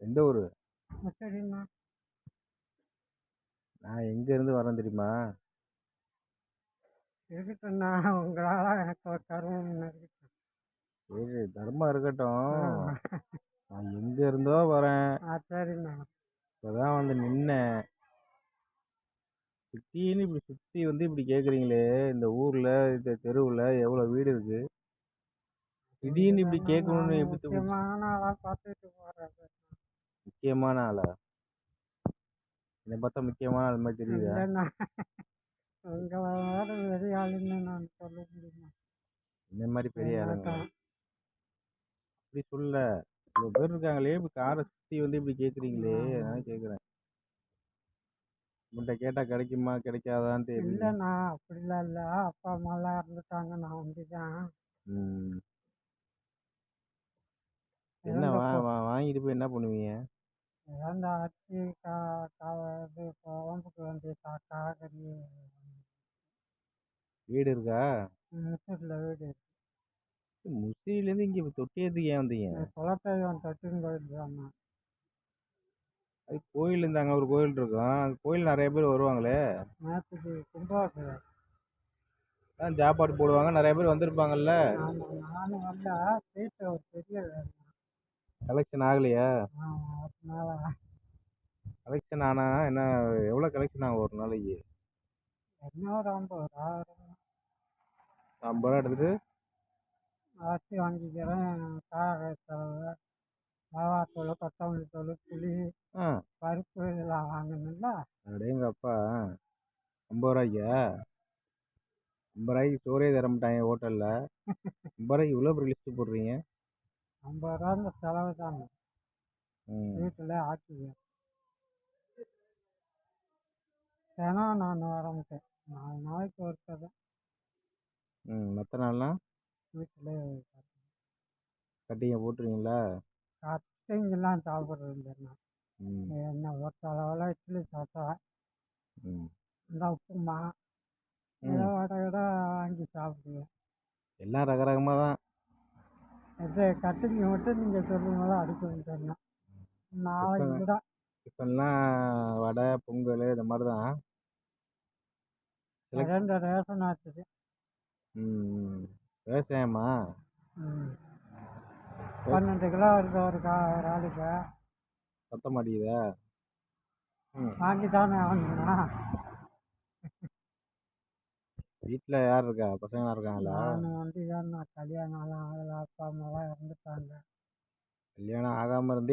எந்த ஊரு? சரிண்ணா. நான் எங்க இருந்து வரேன் தெரியுமா? இருக்கட்டும்ண்ணா, உங்களால எனக்கு ஒரு கர்மம் இருக்கட்டும். சரி, தர்மம் இருக்கட்டும். ஆ, நான் எங்க இருந்தோ வரேன். சரிண்ணா. இப்பதான் வந்து நின்னேன். சுத்தின்னு இப்படி சுத்தி வந்து இப்படி கேக்குறீங்களே, இந்த ஊர்ல இந்த தெருவுல எவ்வளவு வீடு இருக்கு. திடீர்னு இப்படி இதுதாண்ணா கேட்கணும்னு நான் எப்படி முக்கியமான ஆளாக பார்த்துட்டு போகிறேன். முக்கியமான ஆளா? என்னை பார்த்தா முக்கியமான ஆள் மாதிரி தெரியுதா? இல்லைண்ணா, உங்களை வேறு பெரிய ஆளுன்னு நான் சொல்ல முடியுமா? இந்த மாதிரி பெரிய ஆளுங்களா? என்னதான் அப்படி சொல்ல, இவ்வளவு பேர் இருக்காங்களே, இப்ப காரை சுத்தி வந்து இப்படி கேக்குறீங்களே, நான் கேக்குறேன். உன்கிட்ட கேட்டா கிடைக்குமா கிடைக்காதான்ட்டு எப்படி? இல்லைண்ணா, அப்படிலாம் இல்லை. அப்பா அம்மாலாம் இறந்துட்டாங்க, நான் வந்துட்டேன். ம். என்ன இறந்த வாங்கிட்டு போய் என்ன பண்ணுவீங்க? இறந்த அரிசி இது குழம்புக்கு வேண்டிய காய்கறி வீடு இருக்கா? மிஷினில் வீடு. முசிறில இருந்து இங்க தொட்டியத்துக்கு ஏன் வந்தீங்க? குலதெய்வம் தட்டுன்னு போயிருந்தாண்ணா. அது கோயில் இருந்தாங்க, ஒரு கோயில் இருக்கும், அந்த கோயில் நிறைய பேர் வருவாங்களே. நேற்றுக்கு கும்பாபிஷேகம். அதான் சாப்பாடு போடுவாங்க, நிறைய பேர் வந்திருப்பாங்கல்ல. ஆமாம், நானும் வந்த சீட்டு ஒரு பெரிய வேலை. கலெக்ஷன் ஆகலையா? அதனால கலெக்ஷன் ஆனா என்ன? எவ்வளவு கலெக்ஷன் ஆகும் ஒரு நாளைக்கு? என்ன ஒரு 50 ரூபா 50 ரூபா எடுத்துட்டு அரிசி வாங்கிக்கிறேன். காய் செலவு, மிளகாத்தூள், கொத்தமல்லி தூள், புளி, ஆ பருப்பு இதெல்லாம் வாங்கணும்ல. அப்படியேங்க அப்பா. 50 ரூபாய்க்கா? 50 ரூபாய்க்கு சோறே தர மாட்டாங்க ஹோட்டல்ல. 50 ரூபாய்க்கு இவ்வளோ பெரிய லிஸ்ட் போடுறீங்க? 50 ரூபா இந்த செலவு தான். ம். வீட்டில் ஆக்கிக்குவேன். தினம் நான் வரமாட்டேன், 4 நாளைக்கு ஒருத்தர் தான் ம். மற்ற நாள்லாம் வீட்டில். கட்டிங்க போட்டுருவீங்களா? கட்டிங்கெல்லாம் சாப்பிட்றது இல்லைண்ணா. ம். என்ன ஒரு அளவில் இட்லி சாப்பிட்டேன், ம். இந்த உப்புமா, ஏதோ ம். வடை கிட வாங்கி சாப்பிடுவேன். எல்லாம் ரகரகமாக தான். இது கட்டிங்க மட்டும் நீங்கள் சொல்லும் போது அடிக்க வந்துட்டேன்னா நாளைக்கு டிஃபன் கூட டிஃபன்லாம் வடை பொங்கல் இந்த மாதிரி தான். சில 2 ரேஷன் ஆச்சுது. ம். விவசாயமா? ம். விவச 12 கிலோ வருது ஒரு ஆளுக்கு. பத்த மாட்டேங்குதா? ம். வாங்கி தானே ஆகணும்ண்ணா. வீட்டில் யார் இருக்கா? பசங்களாம் இருக்காங்களா? நான் வந்து தான் கல்யாணம்லாம் ஆகலை, அப்பா அம்மாலாம் இறந்துட்டாங்க. கல்யாணம் ஆகாமல் இருந்து